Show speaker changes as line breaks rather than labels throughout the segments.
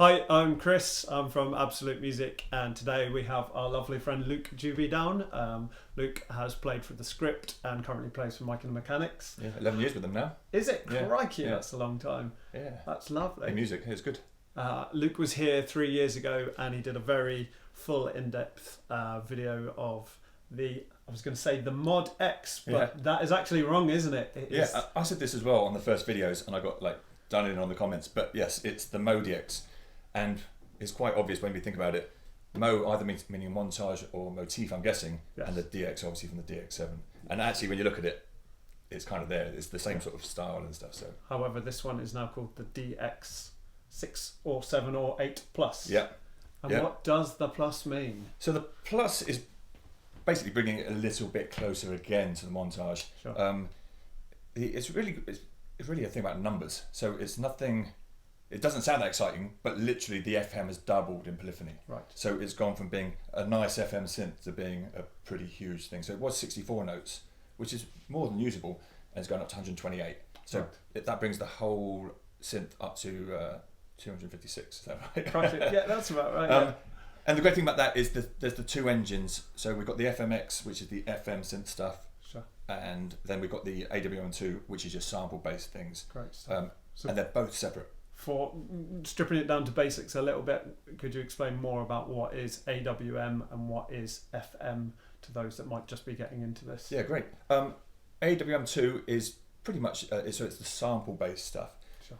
Hi, I'm Chris. I'm from Absolute Music, and today we have our lovely friend Luke Juby down. Luke has played for The Script and currently plays for Mike and the Mechanics.
Yeah, 11 years with them now.
Is it?
Yeah.
Crikey,
Yeah.
That's a long time.
Yeah.
That's lovely.
The music, it's good.
Luke was here 3 years ago and he did a very full in-depth video of the MODX, but that is actually wrong, isn't it?
I said this as well on the first videos and I got done in on the comments, but yes, it's the MODX, and it's quite obvious when we think about it. Mo either meaning montage or motif, I'm guessing,
yes.
And the DX obviously from the DX7. And actually when you look at it, it's kind of there. It's the same sort of style and stuff. So,
however, this one is now called the DX6 or 7 or 8 Plus.
Yeah.
And what does the plus mean?
So the plus is basically bringing it a little bit closer again to the montage.
Sure.
It's really a thing about numbers. So it's nothing. It doesn't sound that exciting, but literally the FM has doubled in polyphony.
Right.
So it's gone from being a nice FM synth to being a pretty huge thing. So it was 64 notes, which is more than usable, and it's going up to 128. So that brings the whole synth up to 256. Is that right?
Yeah, that's about right.
And the great thing about that is there's the two engines. So we've got the FMX, which is the FM synth stuff.
Sure.
And then we've got the AWM2, which is your sample-based things.
Great stuff.
And they're both separate.
For stripping it down to basics a little bit, could you explain more about what is AWM and what is FM to those that might just be getting into this?
Yeah, great. AWM2 is pretty much, so it's the sample-based stuff.
Sure.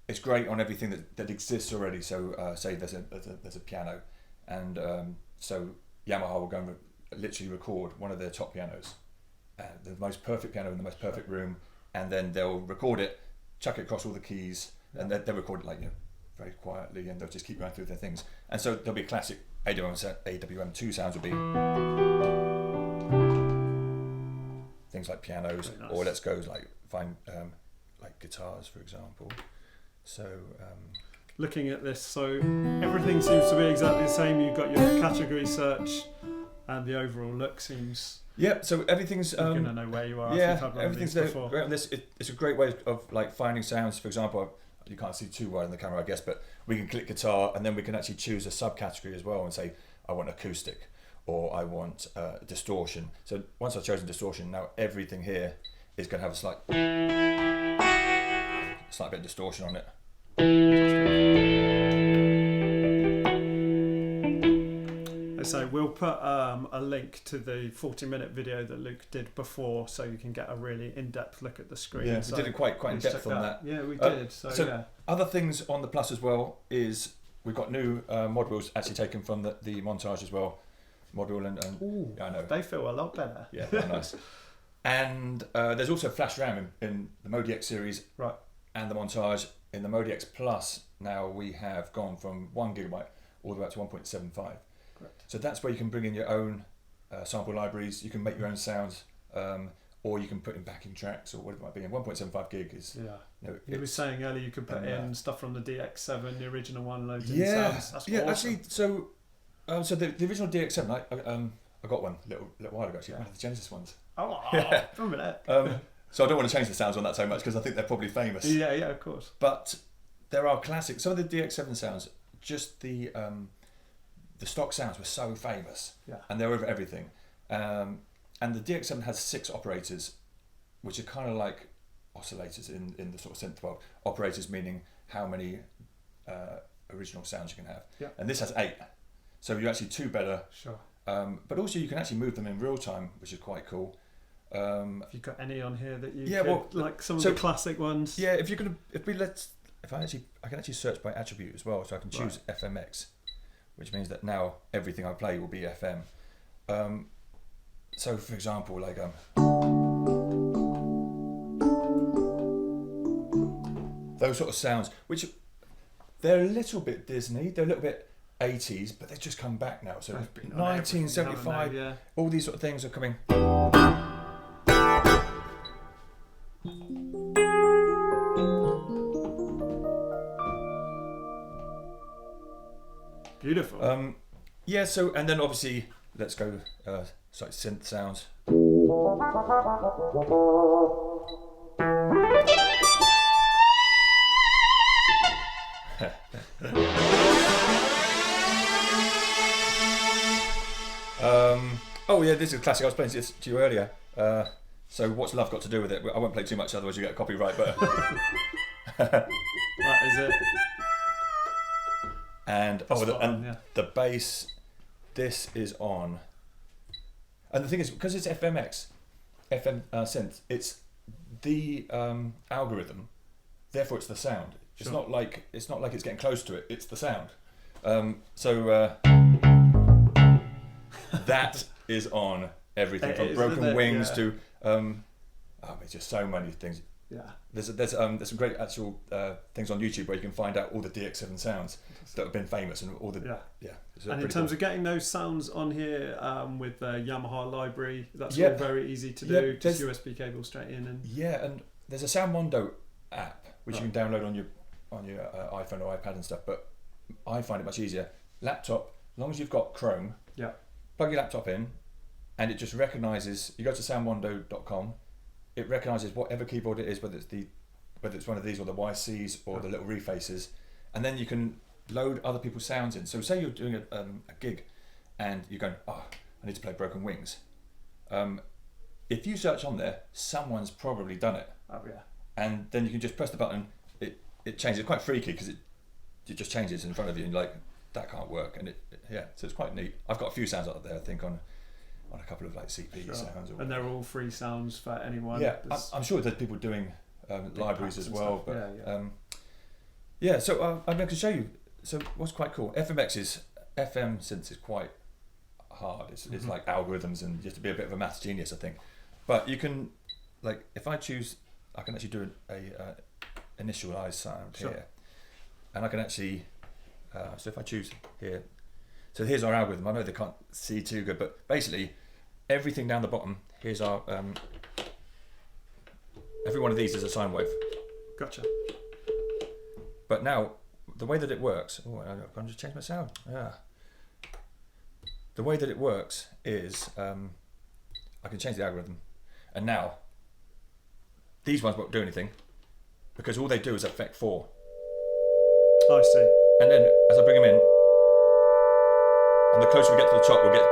It's great on everything that exists already. So say there's a piano, and so Yamaha will go and literally record one of their top pianos, the most perfect piano in the most perfect room, and then they'll record it, chuck it across all the keys, and they'll record it very quietly, and they'll just keep going through their things. And so there'll be classic AWM2 sounds will be things like pianos, nice. Or let's go find guitars, for example. So
looking at this, so everything seems to be exactly the same. You've got your category search, and the overall look seems.
Yeah, so everything's.
You're gonna know where you are.
Yeah, everything's there. It's a great way of finding sounds. For example, you can't see too well in the camera, I guess, but we can click guitar, and then we can actually choose a subcategory as well, and say I want acoustic, or I want distortion. So once I've chosen distortion, now everything here is going to have a slight bit of distortion on it.
So we'll put a link to the 40-minute video that Luke did before, so you can get a really in-depth look at the screen.
Yeah, we did it quite in depth on that.
Yeah, we did. So
other things on the Plus as well is we've got new mod wheels actually taken from the montage as well. Mod wheel and
ooh,
I know
they feel a lot better.
Yeah, very nice. And there's also flash RAM in the MODX series,
right? And
the montage in the MODX Plus. Now we have gone from 1 gigabyte all the way up to 1.75.
Correct.
So that's where you can bring in your own sample libraries. You can make your own sounds, or you can put in backing tracks or whatever it might be. And 1.75 gig is.
Yeah. You were saying earlier you could put in stuff from the DX7, the original one, loads of sounds. That's awesome.
Actually, so the original DX7, I got one a little while ago. Actually, one of the Genesis ones.
Oh, remember that.
So I don't want to change the sounds on that so much because I think they're probably famous.
Yeah, of course.
But there are classics. Some of the DX7 sounds, just the stock sounds were so famous, and they're over everything. And the DX7 has 6 operators, which are kind of like oscillators in the sort of synth world. Operators meaning how many original sounds you can have. Yeah. And this has 8, so you're actually 2 better.
Sure.
But also you can actually move them in real time, which is quite cool.
Have you got any on here that you like some of the classic ones? Yeah,
I can actually search by attribute as well, so I can choose FMX. Which means that now everything I play will be FM. So for example, those sort of sounds, which they're a little bit Disney, they're a little bit 80s, but they've just come back now. So 1975, all these sort of things are coming.
Beautiful.
So and then obviously let's go synth sounds. yeah, this is a classic. I was playing this to you earlier. So what's love got to do with it? I won't play too much, otherwise you get a copyright. But
That is it.
And the bass, this is on. And the thing is, because it's FM synth, it's the algorithm. Therefore, it's the sound. It's not like it's getting close to it. It's the sound. That is on everything from Broken Wings to it's just so many things.
Yeah.
There's some great actual things on YouTube where you can find out all the DX7 sounds that have been famous and all the
And in terms of getting those sounds on here with the Yamaha library, that's all very easy to do. Just USB cable straight in and
and there's a Sound Mondo app which you can download on your iPhone or iPad and stuff. But I find it much easier. Laptop, as long as you've got Chrome, plug your laptop in, and it just recognises. You go to soundmondo.com. It recognises whatever keyboard it is, whether it's one of these or the YCs or the little refaces, and then you can load other people's sounds in. So say you're doing a gig, and you're going, I need to play Broken Wings. If you search on there, someone's probably done it.
Oh yeah.
And then you can just press the button. It changes. It's quite freaky because it just changes in front of you, and you're like, that can't work. And so it's quite neat. I've got a few sounds out there, I think, on a couple of like CP sounds.
And they're all free sounds for anyone.
Yeah, I'm sure there's people doing libraries as well. But so I can show you. So what's quite cool, FM synths is quite hard. It's like algorithms, and you have to be a bit of a maths genius, I think. But you can, like, if I choose, I can actually do a initialized sound here, and I can actually. So if I choose here, so here's our algorithm. I know they can't see too good, but basically everything down the bottom, here's our, every one of these is a sine wave.
Gotcha.
But now, the way that it works, I'm going to change my sound. Yeah. The way that it works is, I can change the algorithm, and now, these ones won't do anything, because all they do is affect 4.
I see.
And then, as I bring them in, and the closer we get to the top, we'll get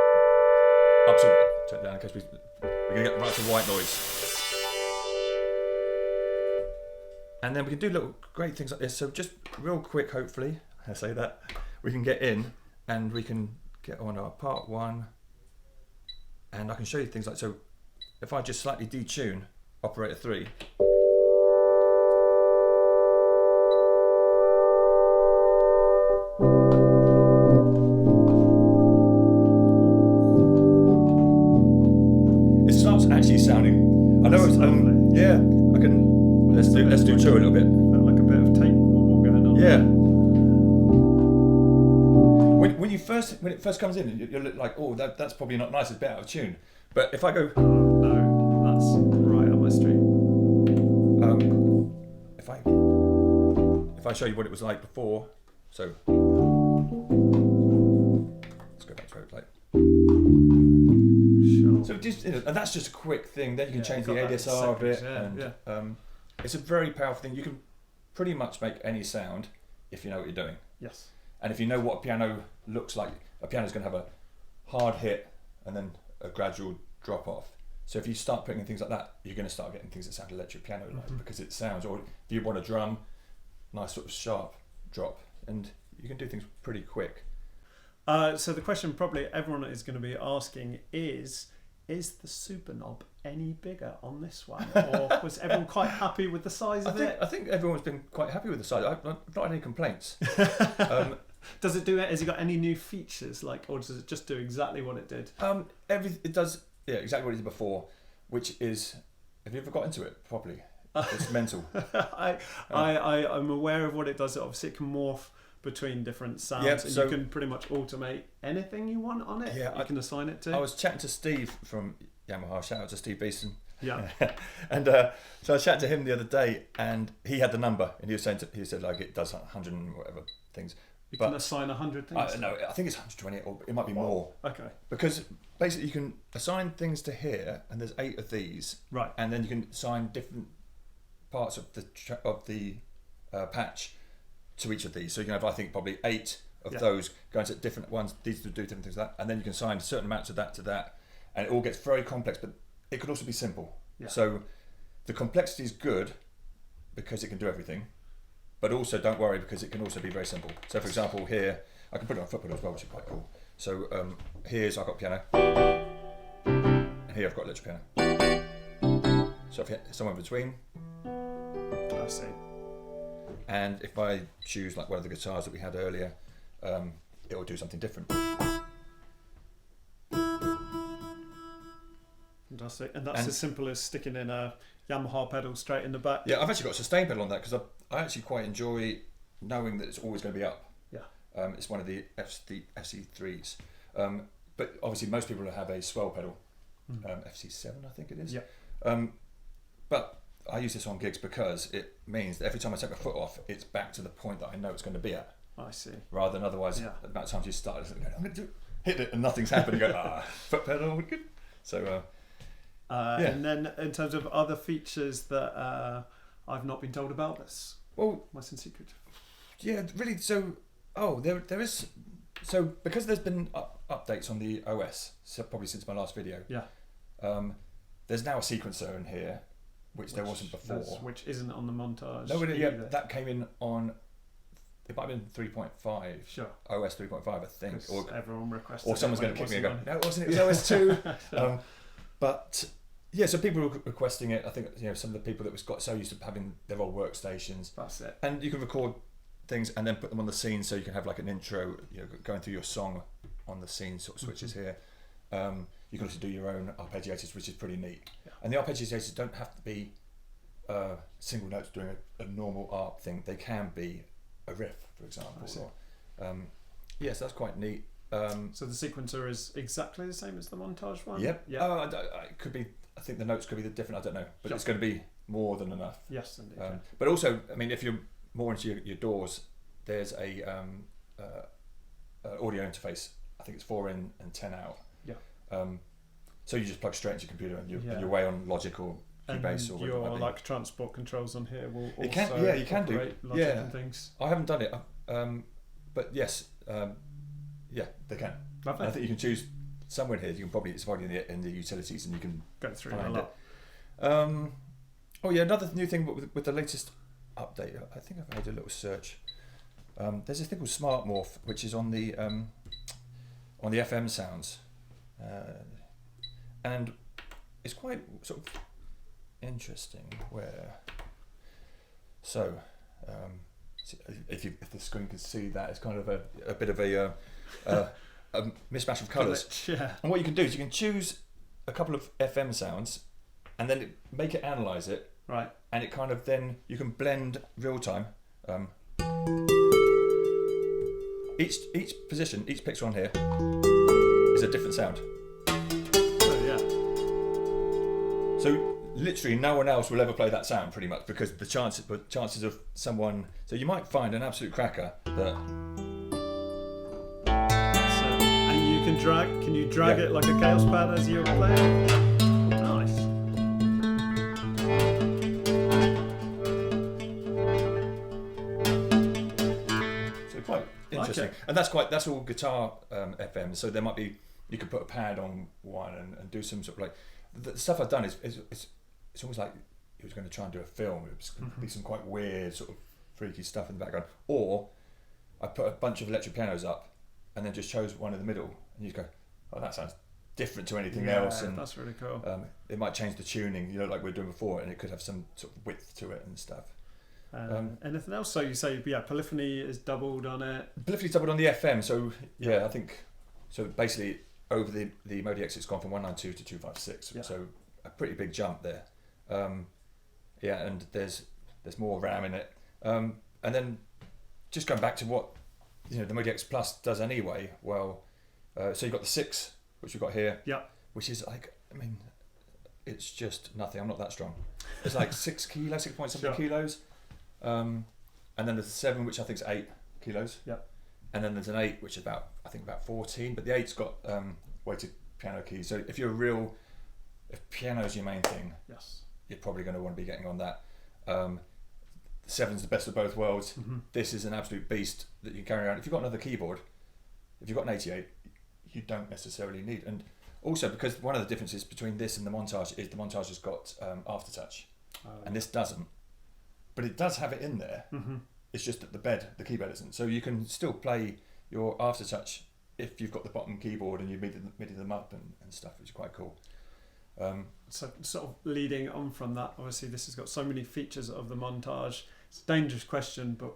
up to, turn it down in case we're going to get right to white noise. And then we can do little great things like this. So just real quick, hopefully, I say that, we can get in and we can get on our part 1, and I can show you things like, so if I just slightly detune operator 3, actually sounding. I know it's I can. Let's do 2 a little bit.
Like a bit of tape wobble going on.
Yeah. When it first comes in, you look like, that's probably not nice. It's a bit out of tune. But if I go,
no, that's right up my street.
If I show you what it was like before, so let's go back to what it was like. So just, and that's just a quick thing. Then you can change the ADSR of it, and it's a very powerful thing. You can pretty much make any sound if you know what you're doing.
Yes.
And if you know what a piano looks like, a piano's going to have a hard hit and then a gradual drop off. So if you start putting in things like that, you're going to start getting things that sound electric piano-like because it sounds. Or if you want a drum, nice sort of sharp drop, and you can do things pretty quick.
So the question probably everyone is going to be asking is the super knob any bigger on this one, or was everyone quite happy with the size of it?
I think everyone's been quite happy with the size. I've not had any complaints.
Does it do it? Has it got any new features, or does it just do exactly what it did?
It does, exactly what it did before, which is, have you ever got into it properly? It's mental.
I'm aware of what it does. Obviously, it can morph between different sounds, and you can pretty much automate anything you want on it. You can assign it to.
I was chatting to Steve from Yamaha. Shout out to Steve Beeson.
Yeah.
And so I chatted to him the other day, and he had the number, and he said like it does 100 and whatever things.
You can assign 100 things.
No, I think it's 120, or it might be more.
Okay.
Because basically you can assign things to here, and there's 8 of these.
Right.
And then you can assign different parts of the patch to each of these. So you can have, I think, probably 8 of those going to different ones. These do different things like that, and then you can assign a certain amount to that, and it all gets very complex, but it could also be simple.
Yeah.
So the complexity is good because it can do everything, but also don't worry because it can also be very simple. So for example, here I can put it on foot pedal as well, which is quite cool. So here's I've got piano, and here I've got electric piano. So if you hit somewhere in between,
I see.
and if I choose like one of the guitars that we had earlier, it will do something different.
Fantastic. And that's as simple as sticking in a Yamaha pedal straight in the back.
Yeah, I've actually got a sustain pedal on that because I actually quite enjoy knowing that it's always going to be up.
Yeah.
It's one of the FC3s. But obviously most people have a swell pedal, FC7 I think it is.
Yeah.
But I use this on gigs because it means that every time I take my foot off, it's back to the point that I know it's going to be at.
I see.
Rather than otherwise, the amount of times you start, I'm going to hit it and nothing's happened. You go, foot pedal, good. So,
and then in terms of other features that I've not been told about, that's what's in secret.
Yeah, really. So, there is. So because there's been updates on the OS, so probably since my last video.
Yeah.
There's now a sequencer in here, which there wasn't before.
Which isn't on the montage.
No, that came in on. It might have been 3.5.
Sure.
OS 3.5, I think. Or
everyone requested.
Or someone's going to kick me and go, no, it wasn't. It was OS 2. But yeah, so people were requesting it. I think some of the people that got so used to having their old workstations.
That's it.
And you can record things and then put them on the scene, so you can have like an intro, going through your song on the scene sort of switches here. You can also do your own arpeggiators, which is pretty neat. Yeah. And the arpeggiators don't have to be single notes doing a normal arp thing. They can be a riff, for example. Yes, that's quite neat.
So the sequencer is exactly the same as the montage one?
Yep. It could be. I think the notes could be different. I don't know, but it's going to be more than enough.
Yes, indeed.
But also, I mean, if you're more into your DAWs, there's a audio interface. I think it's 4 in and 10 out.
Yeah.
So you just plug straight into your computer and you're way on Logic or Cubase or whatever.
Your like transport controls on here will also
you can do
Logic and things.
I haven't done it, but yes, they can. I think you can choose somewhere here. You can probably it's probably in the utilities and you can
go through it a lot.
Another new thing with the latest update. I think I've made a little search. There's this thing called Smart Morph, which is on the FM sounds, and it's quite sort of interesting. If the screen can see that, it's kind of a bit of a mismatch of colours.
Yeah. And
what you can do is you can choose a couple of FM sounds, and then make it analyse it.
Right.
And it kind of then you can blend real time. Each position, each picture on here is a different sound. So literally no one else will ever play that sound pretty much because the chances of someone. So you might find an absolute cracker that.
And you can drag. Can you drag it like a chaos pad as you're playing? Nice.
So quite interesting, and that's all guitar FM. So there might be you could put a pad on one and do some sort of like. The stuff I've done is almost like he was going to try and do a film. It was going to be some quite weird, sort of freaky stuff in the background. Or I put a bunch of electric pianos up and then just chose one in the middle. And you go, oh, that sounds different to anything else. And
that's really cool.
It might change the tuning, like we were doing before, and it could have some sort of width to it and stuff.
Anything else? So you say, polyphony is doubled on it.
Polyphony's doubled on the FM. So I think so. Basically. Over the MODX, it's gone from 192 to 256, so a pretty big jump there. And there's more RAM in it. And then just going back to what the MODX Plus does anyway. Well, so you've got the 6, which we've got here, which is like, it's just nothing. I'm not that strong. It's like 6 kilos, 6 point something kilos. And then there's the 7, which I think is 8 kilos.
Yeah.
And then there's an 8, which is about 14, but the 8's got weighted piano keys. So if piano's your main thing, you're probably going to want to be getting on that. The 7's the best of both worlds. Mm-hmm. This is an absolute beast that you can carry around. If you've got another keyboard, if you've got an 88, you don't necessarily need. And Also, because one of the differences between this and the Montage is the Montage has got aftertouch, and this doesn't. But it does have it in there.
Mm-hmm.
It's just that the keyboard isn't. So you can still play your aftertouch if you've got the bottom keyboard and you MIDI them up and stuff, which is quite cool.
So sort of leading on from that, obviously this has got so many features of the Montage. It's a dangerous question, but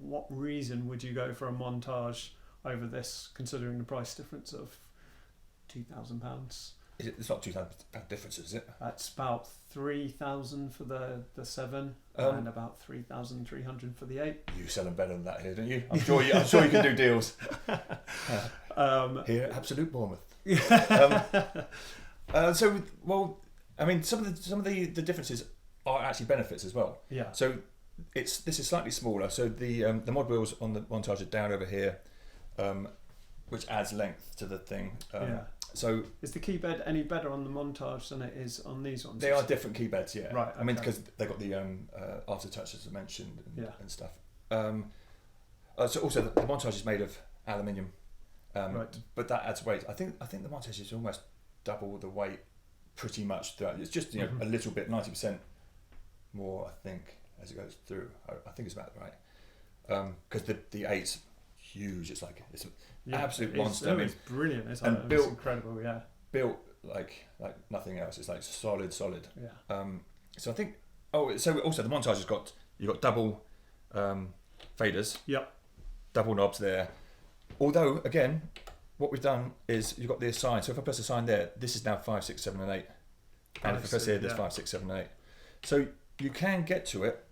what reason would you go for a Montage over this, considering the price difference of £2,000?
It's not £2,000 difference, is it?
It's about 3,000 for the 7 and about 3,300 for the 8.
You sell them better than that here, don't you? I'm sure you can do deals. Here at Absolute Bournemouth. Some of the differences are actually benefits as well.
Yeah.
So this is slightly smaller. So the mod wheels on the Montage are down over here, which adds length to the thing. So
is the key bed any better on the Montage than it is on these ones?
They are different key beds, yeah.
Right. Okay.
I mean, because they've got the aftertouch, as I mentioned, and stuff. So also the Montage is made of aluminium,
right.
But that adds weight. I think the Montage is almost double the weight, pretty much throughout. It's just a little bit, 90% more, I think, as it goes through. I think it's about right. Because the 8's huge. It's an absolute monster.
It's brilliant. It's incredible. Yeah.
Built like nothing else. It's like solid.
Yeah.
So I think. So also the Montage has got double faders.
Yep.
Double knobs there. Although again, what we've done is you've got the assign. So if I press assign there, this is now 5, 6, 7, and 8. And if I press here, there's 5, 6, 7, and 8. So you can get to it.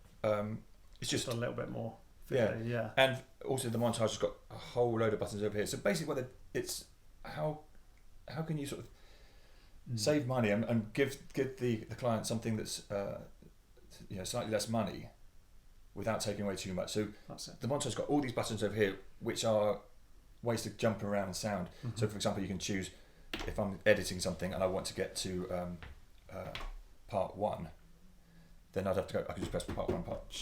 It's just
a little bit more.
Yeah. And also the Montage has got a whole load of buttons over here. So basically, it's how can you sort of save money and give the client something that's slightly less money without taking away too much. So the Montage's got all these buttons over here, which are ways to jump around and sound. Mm-hmm. So for example, you can choose if I'm editing something and I want to get to part 1. Then I'd have to go. I could just press part 1 part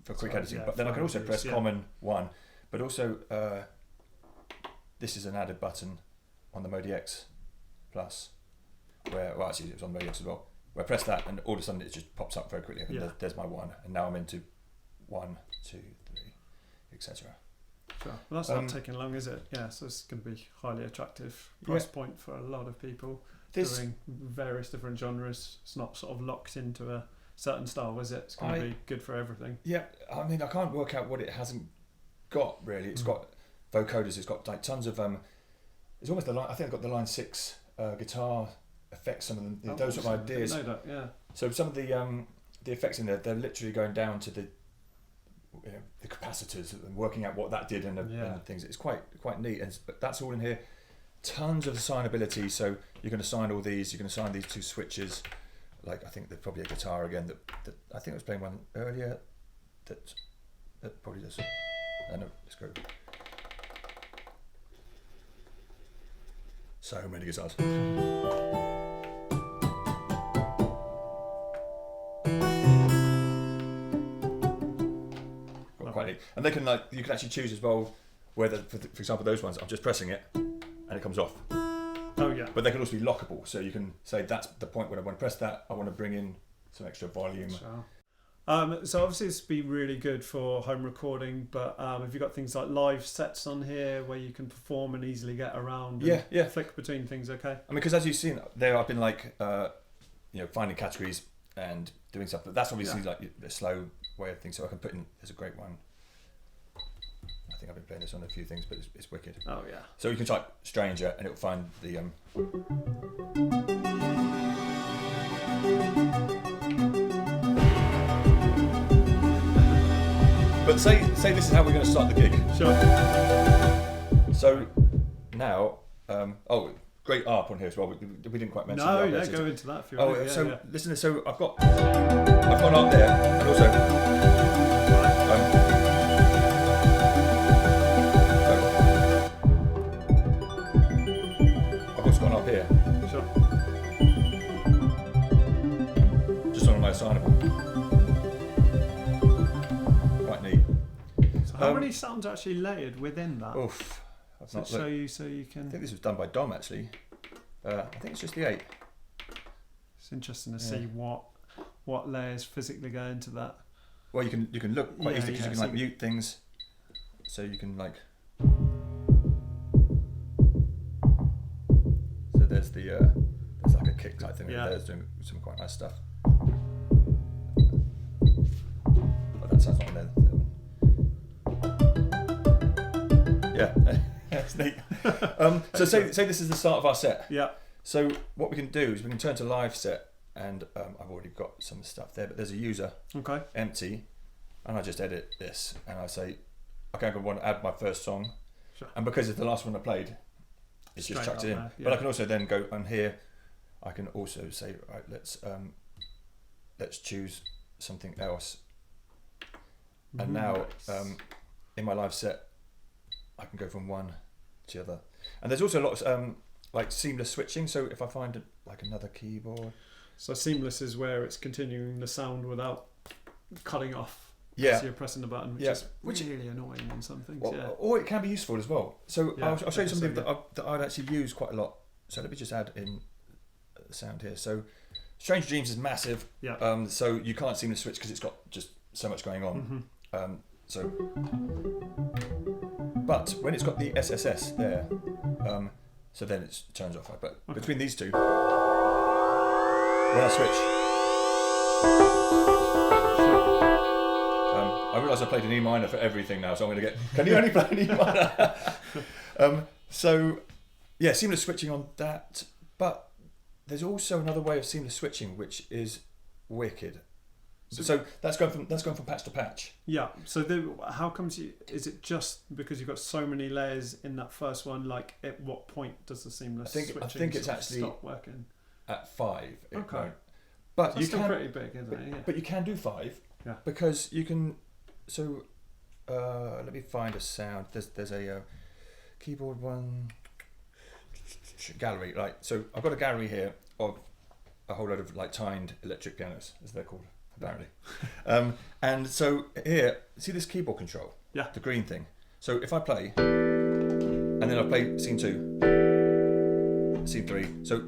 for quick editing. But then I can also press common 1. But also, this is an added button on the MODX Plus, actually it was on the MODX as well. Where I press that and all of a sudden it just pops up very quickly. And there's my 1, and now I'm into 1, 2, 3, etc.
Sure. Well, that's not taking long, is it? Yeah. So it's going to be highly attractive price point for a lot of people doing various different genres. It's not sort of locked into a certain style, is it? It's going to be good for everything. Yeah,
I mean, I can't work out what it hasn't got really. It's got vocoders. It's got like tons of. It's almost the line. I think I've got the line 6 guitar effects. Some of them. Those are my ideas.
I know that. Yeah.
So some of the effects in there, they're literally going down to the capacitors and working out what that did and things. It's quite neat. But that's all in here. Tons of assignability. So you can assign all these. You can assign these 2 switches. Like I think there's probably a guitar again that I think I was playing one earlier that probably does. No, let's go. So many guitars. Quite neat. And they can you can actually choose as well whether for example those ones I'm just pressing it and it comes off.
Oh yeah.
But they can also be lockable, so you can say that's the point when I want to press that. I want to bring in some extra volume.
Sure. So obviously this would be really good for home recording, but have you got things like live sets on here where you can perform and easily get around? And flick between things. Okay. I
mean, because as you've seen there, I've been finding categories and doing stuff, but that's obviously like the slow way of things. So I can put in. There's a great one. I think I've been playing this on a few things, but it's wicked.
Oh yeah. So
you can type "stranger" and it'll find the. But say this is how we're going to start the gig.
Sure.
So now, great ARP on here as well. We didn't quite mention.
No, go into that if you want.
Listen. So I've got an ARP there, and also. Up here.
Sure.
Just on my assignable. Quite neat.
So how many sounds are actually layered within that?
Oof.
Does it show you so you can...
I think this was done by Dom actually. I think it's just the 8.
It's interesting to see what layers physically go into that.
Well, you can look quite easily because you can like mute things, so you can like. So there's there's like a kick type thing over there that's doing some quite nice stuff. But that sounds not on there. Yeah, that's neat. So say this is the start of our set.
Yeah.
So what we can do is we can turn to live set, and I've already got some stuff there, but there's a user, empty, and I just edit this, and I say, okay, I'm going to want to add my first song, and because it's the last one I played, it's just chucked it in. But I can also then go on here, I can also say, right, let's choose something else, and now in my live set, I can go from one to the other, and there's also a lot of like seamless switching. So if I find like another keyboard,
so seamless is where it's continuing the sound without cutting off.
Yeah,
so you're pressing the button, which is really annoying on some things.
Or it can be useful as well. So I'll show you something that I'd actually use quite a lot. So let me just add in the sound here. So Strange Dreams is massive. Yeah. So you can't seamless switch because it's got just so much going on. But when it's got the SSS there, so then it turns off. But between these two, when I switch, I realise I played an E minor for everything now, so I'm going to get. Can you only play an E minor? So yeah, seamless switching on that. But there's also another way of seamless switching, which is wicked. So that's going from patch to patch. Yeah. So
how comes is it just because you've got so many layers in that first one? Like, at what point does the seamless switching
I think it's actually
stop working?
At 5.
Okay.
But
so you can pretty big, isn't it? Yeah.
But you can do 5. Yeah. Because you can. So let me find a sound. There's a keyboard one gallery. Right. So I've got a gallery here of a whole load of like tined electric pianos, as they're called. Apparently. And so here, see this keyboard control?
Yeah.
The green thing. So if I play, and then I play scene 2, scene 3, so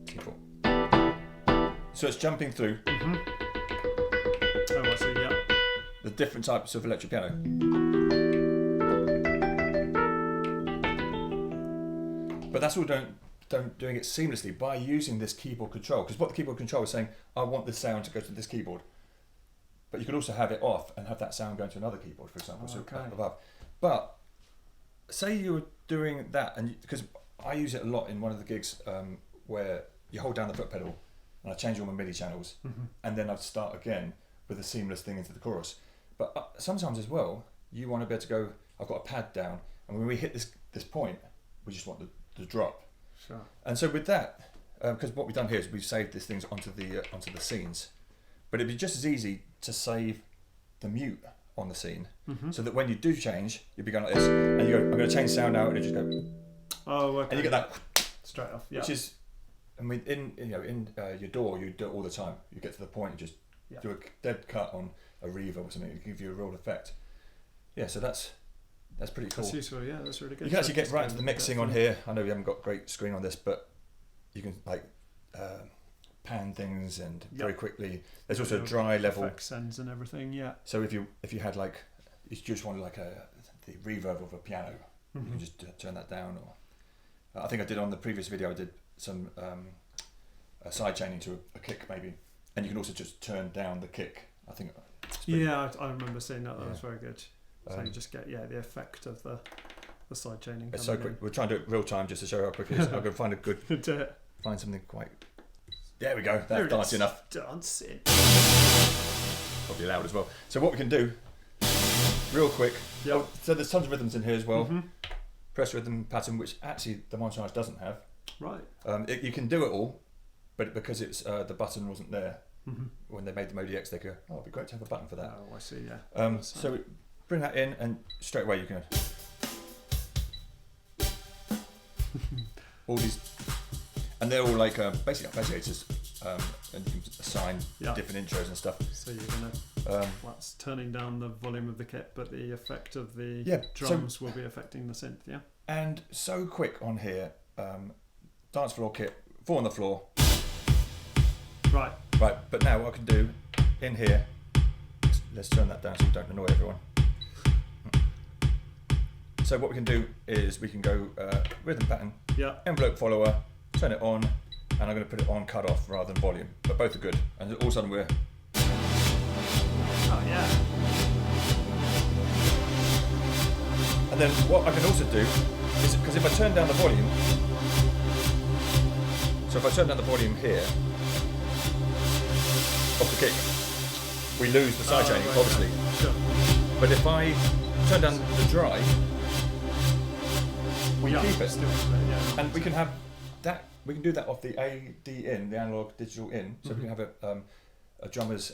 scene 4. So it's jumping through
oh, I see, yeah.
the different types of electric piano. But that's all doing it seamlessly by using this keyboard control, because what the keyboard control is saying, I want this sound to go to this keyboard, but you could also have it off and have that sound going to another keyboard, for example, so up above. But say you were doing that, and because I use it a lot in one of the gigs where you hold down the foot pedal and I change all my MIDI channels, and then I'd start again with a seamless thing into the chorus. But sometimes as well, you want to be able to go, I've got a pad down, and when we hit this point, we just want the drop.
Sure.
And so with that, because what we've done here is we've saved these things onto the scenes, but it'd be just as easy to save the mute on the scene, so that when you do change, you'd be going like this, and you go, I'm going to change sound now, and it just go.
Oh, okay.
And you get that
straight off. Yeah.
Which is, I mean, in your DAW, you do it all the time. You get to the point, you just do a dead cut on a reverb or something, to give you a real effect. Yeah, so that's pretty cool.
That's useful, yeah, that's really good.
You can actually get right into the mixing on here. I know we haven't got great screen on this, but you can like pan things and very quickly. There's also a dry level.
Effect sends and everything, yeah.
So if you had like, you just wanted like the reverb of a piano, you can just turn that down. Or I think I did on the previous video, I did some side chaining to a kick maybe, and you can also just turn down the kick. I think.
Yeah, I remember seeing that. That was very good. So you just get the effect of the side chaining.
It's so quick. We're trying to do it real time just to show how quick it is. I'm going to find a good find something quite. There we go. That's dancey enough.
Dancing.
Probably loud as well. So what we can do, real quick. Yeah. Oh, so there's tons of rhythms in here as well. Press rhythm pattern, which actually the Montage doesn't have.
Right.
You can do it all, but because it's the button wasn't there when they made the MODX, they go, oh, it'd be great to have a button for that.
Oh, I see. Yeah.
So bring that in, and straight away you can. All these, and they're all like basic arpeggiators, and you can assign different intros and stuff.
So you're gonna it's turning down the volume of the kit, but the effect of the drums will be affecting the synth. Yeah.
And so quick on here. dance floor kit, 4 on the floor.
Right.
Right, but now what I can do in here, let's turn that down so we don't annoy everyone. So what we can do is we can go rhythm pattern, envelope follower, turn it on, and I'm going to put it on cut off rather than volume, but both are good. And all of a sudden we're...
Oh yeah.
And then what I can also do is, because if I turn down the volume, so if I turn down the volume here, off the kick, we lose the side chaining, obviously.
Sure.
But if I turn down the drive, we keep it. And we can have that, we can do that off the AD in, the analog digital in. So we can have a drummer's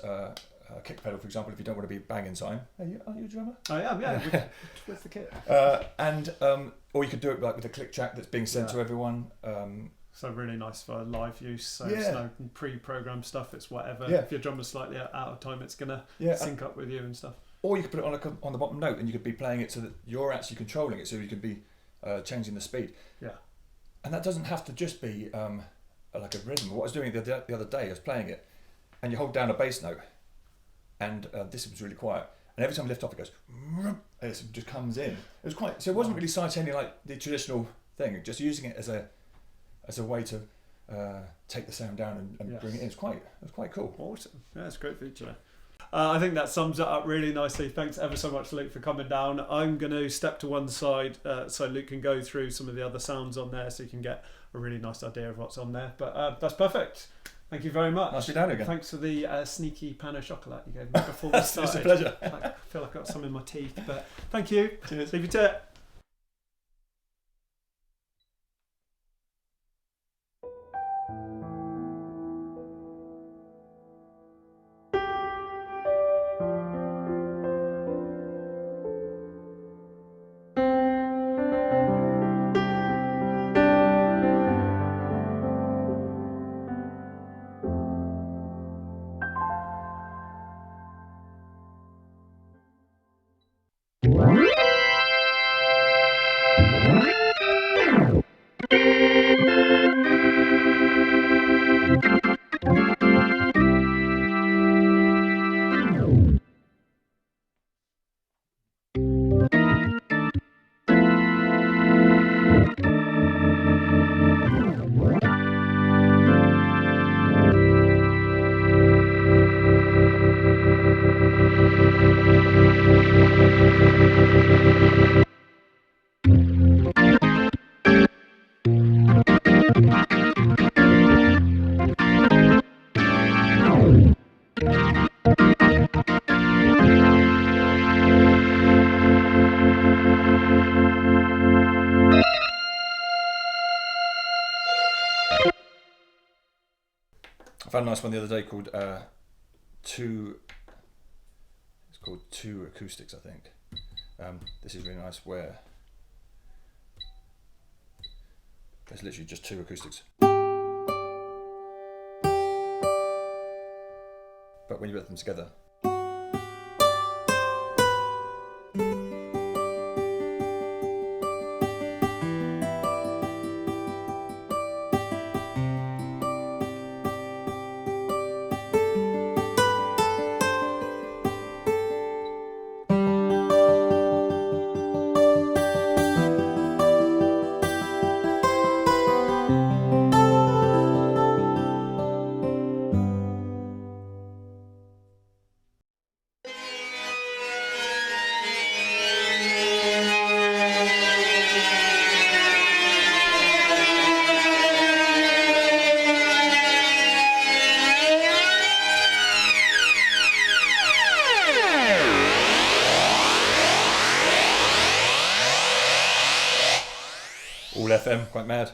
kick pedal, for example, if you don't want to be banging time. Are you a drummer?
I am, yeah. With the kit.
Or you could do it like with a click track that's being sent to everyone.
So really nice for live use. So it's no pre-programmed stuff. It's whatever.
Yeah.
If your drummer's slightly out of time, it's gonna sync up with you and stuff.
Or you could put it on the bottom note, and you could be playing it so that you're actually controlling it. So you could be changing the speed. Yeah. And that doesn't have to just be like a rhythm. What I was doing the other day, I was playing it, and you hold down a bass note, and this was really quiet. And every time I lift off, it goes, and it just comes in. It was quite. So it wasn't really sidechaining like the traditional thing. Just using it as a way to take the sound down and bring it in. It was quite cool.
Awesome. Yeah, it's a great feature. I think that sums it up really nicely. Thanks ever so much, Luke, for coming down. I'm going to step to one side so Luke can go through some of the other sounds on there so you can get a really nice idea of what's on there. But that's perfect. Thank you very much.
Nice to be down again.
Thanks for the sneaky pan of chocolate you gave me before we started.
It's a pleasure.
I feel like I've got some in my teeth, but thank you.
Cheers.
Leave you to it.
I found a nice one the other day called Two Acoustics, I think. This is really nice where there's literally just 2 acoustics. But when you put them together, all FM, quite mad.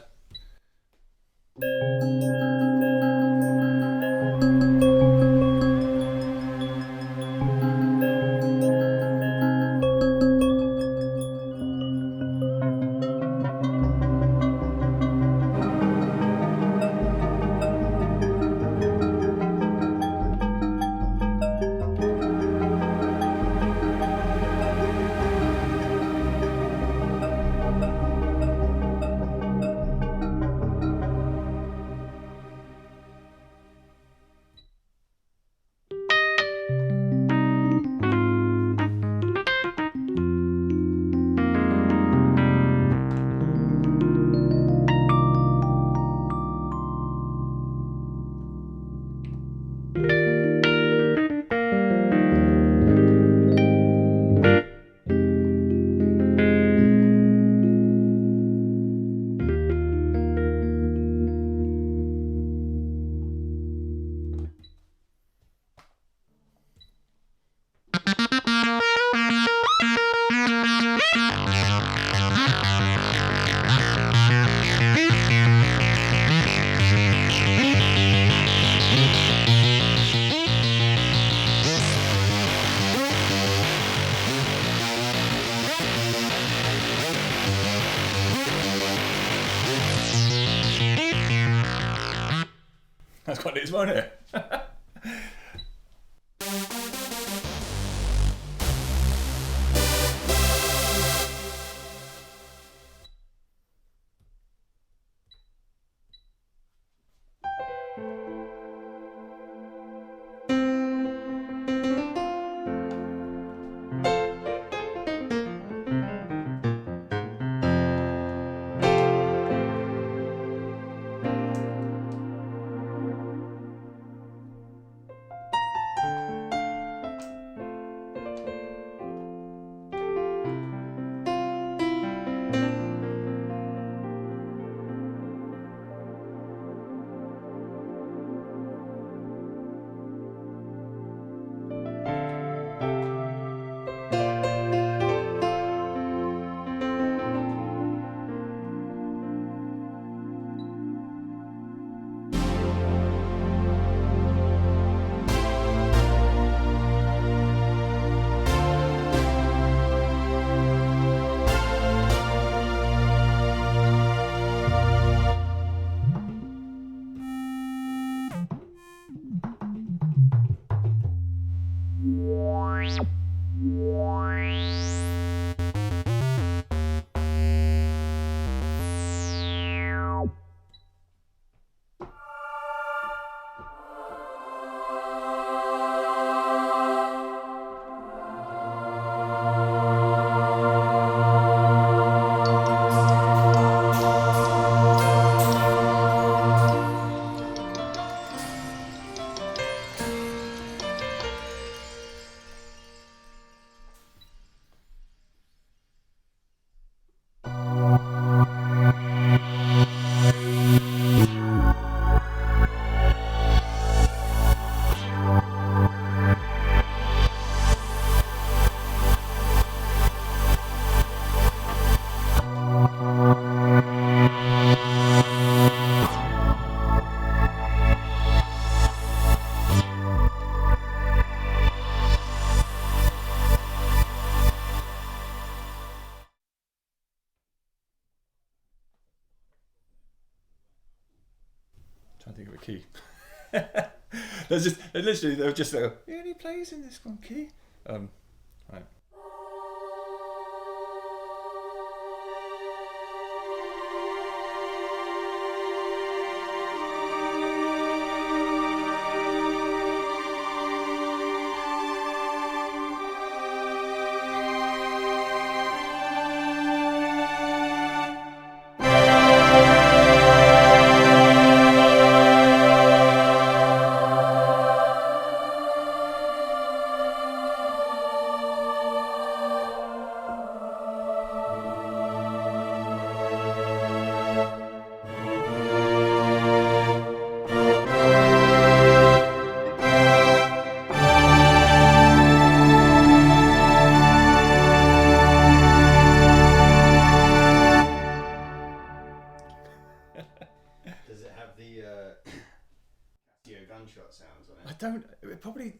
That's quite neat as well, isn't it? Trying to think of a key. They were just like, any plays in this one key? Right.
Does it have the gunshot sounds on it?
I don't. It probably.